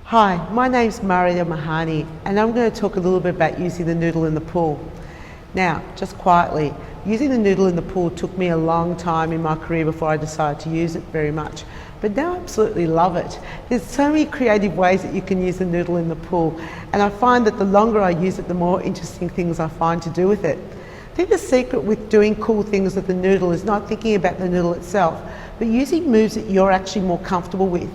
Hi, my name's Marietta Mehanni, and I'm going to talk a little bit about using the noodle in the pool. Now, just quietly, using the noodle in the pool took me a long time in my career before I decided to use it very much. But now I absolutely love it. There's so many creative ways that you can use the noodle in the pool, and I find that the longer I use it, the more interesting things I find to do with it. I think the secret with doing cool things with the noodle is not thinking about the noodle itself, but using moves that you're actually more comfortable with.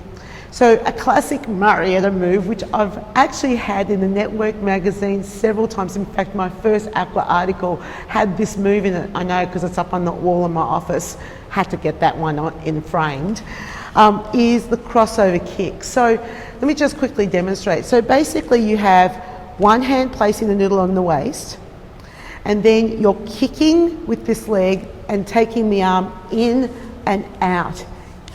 So a classic Marietta move, which I've actually had in the Network magazine several times. In fact, my first aqua article had this move in it. I know because it's up on the wall in my office. Had to get that one in framed. Is the crossover kick. So let me just quickly demonstrate. So basically you have one hand placing the noodle on the waist, and then you're kicking with this leg and taking the arm in and out,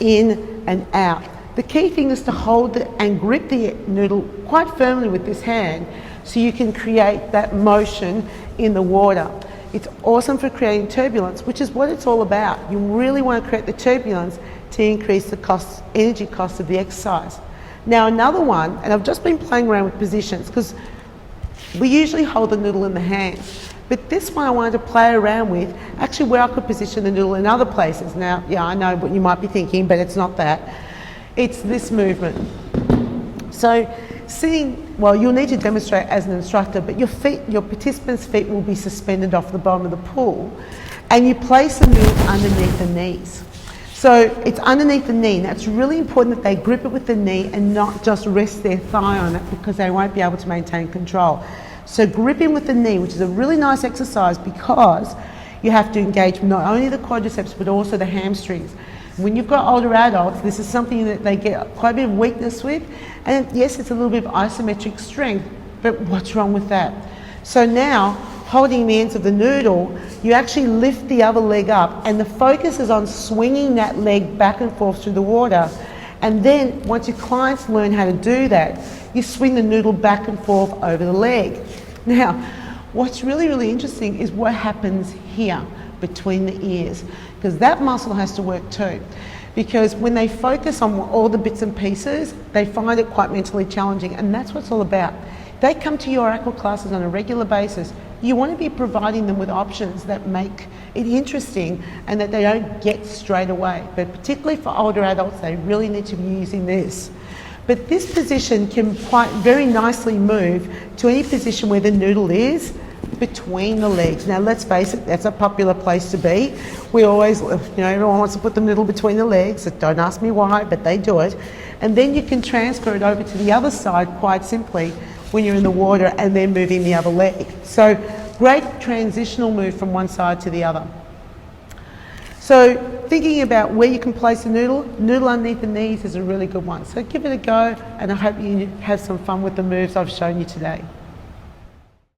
in and out. The key thing is to hold and grip the noodle quite firmly with this hand so you can create that motion in the water. It's awesome for creating turbulence, which is what it's all about. You really want to create the turbulence to increase the energy cost of the exercise. Now another one, and I've just been playing around with positions because we usually hold the noodle in the hands. But this one I wanted to play around with, actually where I could position the noodle in other places. Now, yeah, I know what you might be thinking, but it's not that. It's this movement. So you'll need to demonstrate as an instructor, but your participants' feet will be suspended off the bottom of the pool, and you place the noodle underneath the knees. So it's underneath the knee. Now it's really important that they grip it with the knee and not just rest their thigh on it, because they won't be able to maintain control. So gripping with the knee, which is a really nice exercise because you have to engage not only the quadriceps but also the hamstrings. When you've got older adults, this is something that they get quite a bit of weakness with, and yes, it's a little bit of isometric strength, but what's wrong with that? So now, holding the ends of the noodle, you actually lift the other leg up, and the focus is on swinging that leg back and forth through the water. And then, once your clients learn how to do that, you swing the noodle back and forth over the leg. Now, what's really, really interesting is what happens here between the ears, because that muscle has to work too. Because when they focus on all the bits and pieces, they find it quite mentally challenging, and that's what it's all about. They come to your aqua classes on a regular basis. You want to be providing them with options that make it interesting and that they don't get straight away. But particularly for older adults, they really need to be using this. But this position can quite very nicely move to any position where the noodle is between the legs. Now let's face it, that's a popular place to be. We always, everyone wants to put the noodle between the legs. So don't ask me why, but they do it. And then you can transfer it over to the other side quite simply when you're in the water and then moving the other leg. So great transitional move from one side to the other. So thinking about where you can place the noodle underneath the knees is a really good one. So give it a go, and I hope you have some fun with the moves I've shown you today.